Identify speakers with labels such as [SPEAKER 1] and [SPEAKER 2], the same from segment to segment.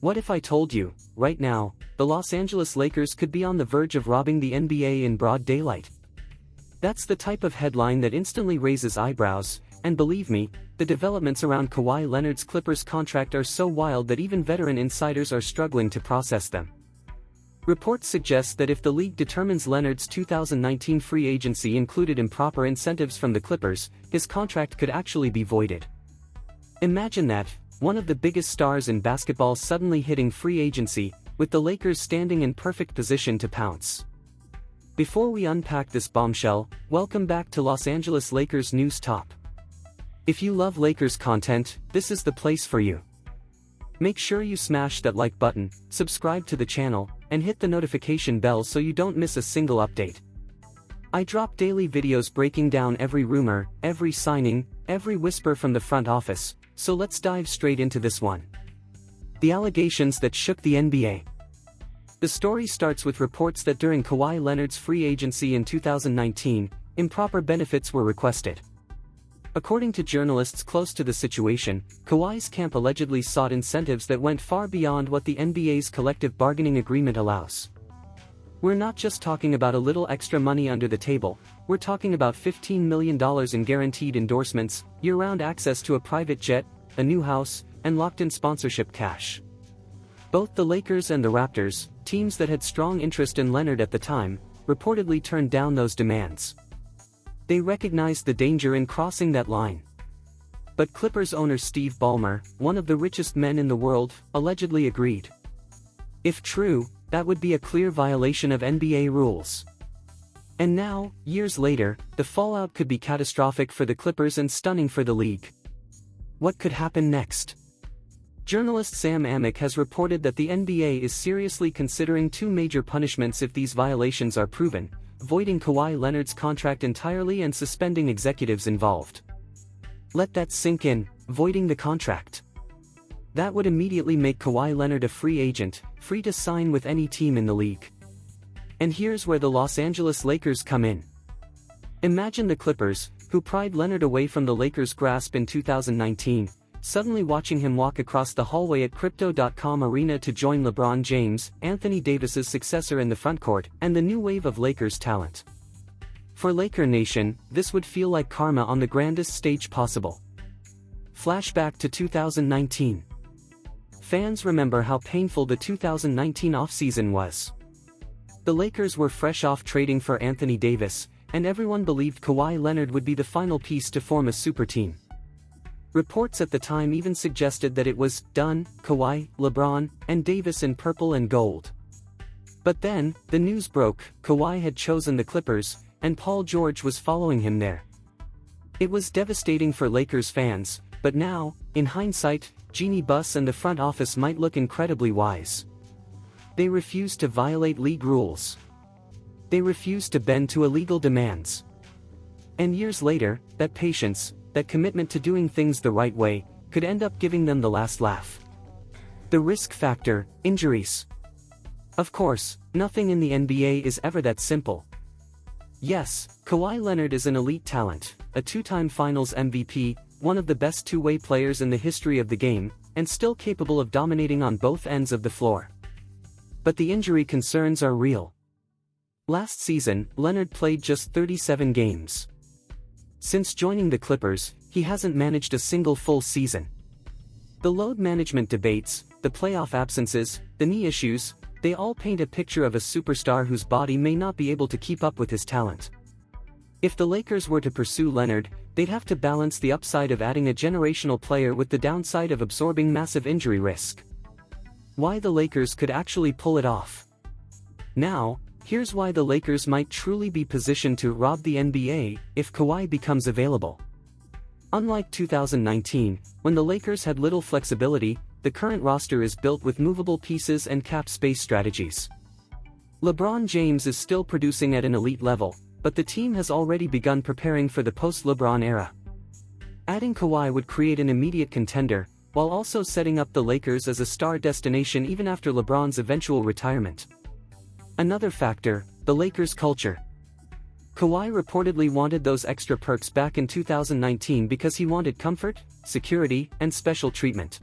[SPEAKER 1] What if I told you, right now, the Los Angeles Lakers could be on the verge of robbing the NBA in broad daylight? That's the type of headline that instantly raises eyebrows, and believe me, the developments around Kawhi Leonard's Clippers contract are so wild that even veteran insiders are struggling to process them. Reports suggest that if the league determines Leonard's 2019 free agency included improper incentives from the Clippers, his contract could actually be voided. Imagine that, one of the biggest stars in basketball suddenly hitting free agency, with the Lakers standing in perfect position to pounce. Before we unpack this bombshell, welcome back to Los Angeles Lakers News Top. If you love Lakers content, this is the place for you. Make sure you smash that like button, subscribe to the channel, and hit the notification bell so you don't miss a single update. I drop daily videos breaking down every rumor, every signing, every whisper from the front office, so let's dive straight into this one. The allegations that shook the NBA. The story starts with reports that during Kawhi Leonard's free agency in 2019, improper benefits were requested. According to journalists close to the situation, Kawhi's camp allegedly sought incentives that went far beyond what the NBA's collective bargaining agreement allows. We're not just talking about a little extra money under the table, we're talking about $15 million in guaranteed endorsements, year-round access to a private jet, a new house, and locked-in sponsorship cash. Both the Lakers and the Raptors, teams that had strong interest in Leonard at the time, reportedly turned down those demands. They recognized the danger in crossing that line. But Clippers owner Steve Ballmer, one of the richest men in the world, allegedly agreed. If true, that would be a clear violation of NBA rules. And now, years later, the fallout could be catastrophic for the Clippers and stunning for the league. What could happen next? Journalist Sam Amick has reported that the NBA is seriously considering two major punishments if these violations are proven: voiding Kawhi Leonard's contract entirely and suspending executives involved. Let that sink in, voiding the contract. That would immediately make Kawhi Leonard a free agent, free to sign with any team in the league. And here's where the Los Angeles Lakers come in. Imagine the Clippers, who pried Leonard away from the Lakers' grasp in 2019, suddenly watching him walk across the hallway at Crypto.com Arena to join LeBron James, Anthony Davis's successor in the frontcourt, and the new wave of Lakers talent. For Laker Nation, this would feel like karma on the grandest stage possible. Flashback to 2019. Fans remember how painful the 2019 offseason was. The Lakers were fresh off trading for Anthony Davis, and everyone believed Kawhi Leonard would be the final piece to form a super team. Reports at the time even suggested that it was done, Kawhi, LeBron, and Davis in purple and gold. But then, the news broke, Kawhi had chosen the Clippers, and Paul George was following him there. It was devastating for Lakers fans, but now, in hindsight, Jeanie Buss and the front office might look incredibly wise. They refused to violate league rules. They refused to bend to illegal demands. And years later, that patience, that commitment to doing things the right way, could end up giving them the last laugh. The risk factor: injuries. Of course, nothing in the NBA is ever that simple. Yes, Kawhi Leonard is an elite talent, a two-time Finals MVP, one of the best two-way players in the history of the game, and still capable of dominating on both ends of the floor. But the injury concerns are real. Last season, Leonard played just 37 games. Since joining the Clippers, he hasn't managed a single full season. The load management debates, the playoff absences, the knee issues, they all paint a picture of a superstar whose body may not be able to keep up with his talent. If the Lakers were to pursue Leonard, they'd have to balance the upside of adding a generational player with the downside of absorbing massive injury risk. Why the Lakers could actually pull it off. Now, here's why the Lakers might truly be positioned to rob the NBA if Kawhi becomes available. Unlike 2019, when the Lakers had little flexibility, the current roster is built with movable pieces and cap space strategies. LeBron James is still producing at an elite level, but the team has already begun preparing for the post-LeBron era. Adding Kawhi would create an immediate contender, while also setting up the Lakers as a star destination even after LeBron's eventual retirement. Another factor: the Lakers' culture. Kawhi reportedly wanted those extra perks back in 2019 because he wanted comfort, security, and special treatment.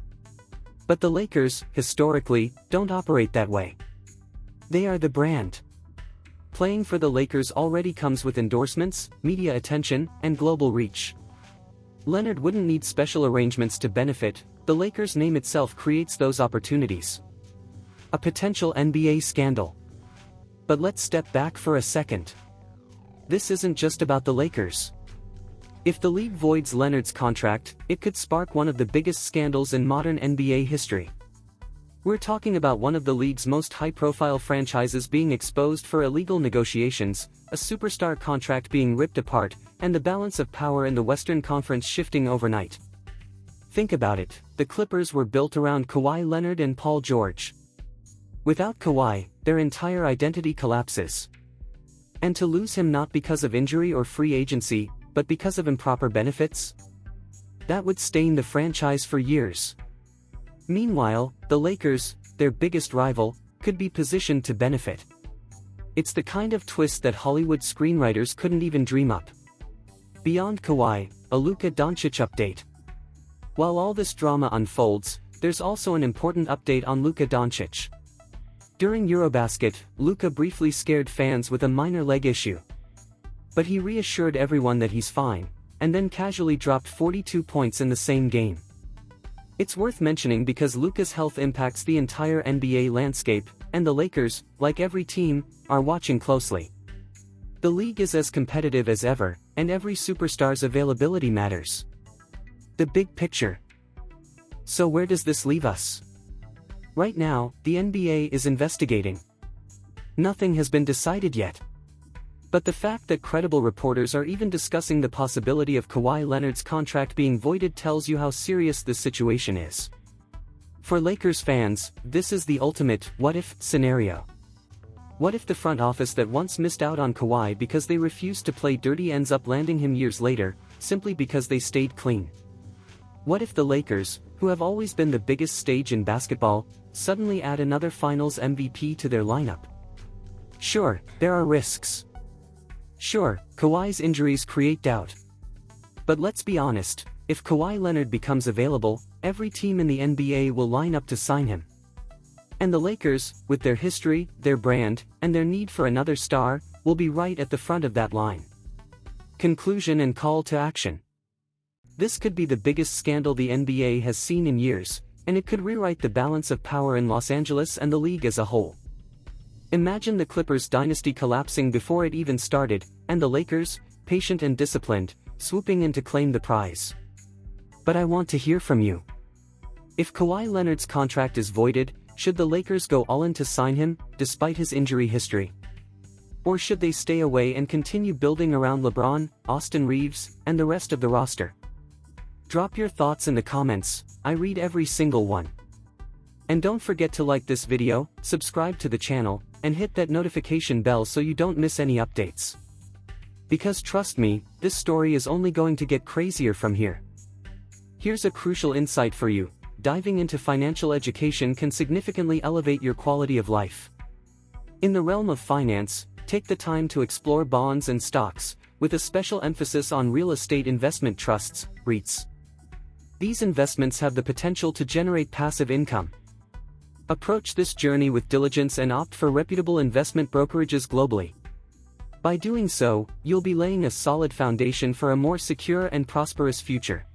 [SPEAKER 1] But the Lakers, historically, don't operate that way. They are the brand. Playing for the Lakers already comes with endorsements, media attention, and global reach. Leonard wouldn't need special arrangements to benefit, the Lakers' name itself creates those opportunities. A potential NBA scandal. But let's step back for a second. This isn't just about the Lakers. If the league voids Leonard's contract, it could spark one of the biggest scandals in modern NBA history. We're talking about one of the league's most high-profile franchises being exposed for illegal negotiations, a superstar contract being ripped apart, and the balance of power in the Western Conference shifting overnight. Think about it, the Clippers were built around Kawhi Leonard and Paul George. Without Kawhi, their entire identity collapses. And to lose him not because of injury or free agency, but because of improper benefits? That would stain the franchise for years. Meanwhile, the Lakers, their biggest rival, could be positioned to benefit. It's the kind of twist that Hollywood screenwriters couldn't even dream up. Beyond Kawhi, a Luka Doncic update. While all this drama unfolds, there's also an important update on Luka Doncic. During Eurobasket, Luka briefly scared fans with a minor leg issue. But he reassured everyone that he's fine, and then casually dropped 42 points in the same game. It's worth mentioning because Luka's health impacts the entire NBA landscape, and the Lakers, like every team, are watching closely. The league is as competitive as ever, and every superstar's availability matters. The big picture. So where does this leave us? Right now, the NBA is investigating. Nothing has been decided yet. But the fact that credible reporters are even discussing the possibility of Kawhi Leonard's contract being voided tells you how serious this situation is. For Lakers fans, this is the ultimate what-if scenario. What if the front office that once missed out on Kawhi because they refused to play dirty ends up landing him years later, simply because they stayed clean? What if the Lakers, who have always been the biggest stage in basketball, suddenly add another Finals MVP to their lineup? Sure, there are risks. Sure, Kawhi's injuries create doubt. But let's be honest, if Kawhi Leonard becomes available, every team in the NBA will line up to sign him. And the Lakers, with their history, their brand, and their need for another star, will be right at the front of that line. Conclusion and call to action. This could be the biggest scandal the NBA has seen in years, and it could rewrite the balance of power in Los Angeles and the league as a whole. Imagine the Clippers' dynasty collapsing before it even started, and the Lakers, patient and disciplined, swooping in to claim the prize. But I want to hear from you. If Kawhi Leonard's contract is voided, should the Lakers go all in to sign him, despite his injury history? Or should they stay away and continue building around LeBron, Austin Reeves, and the rest of the roster? Drop your thoughts in the comments, I read every single one. And don't forget to like this video, subscribe to the channel, and hit that notification bell so you don't miss any updates. Because trust me, this story is only going to get crazier from here. Here's a crucial insight for you: diving into financial education can significantly elevate your quality of life. In the realm of finance, take the time to explore bonds and stocks, with a special emphasis on real estate investment trusts, REITs. These investments have the potential to generate passive income. Approach this journey with diligence and opt for reputable investment brokerages globally. By doing so, you'll be laying a solid foundation for a more secure and prosperous future.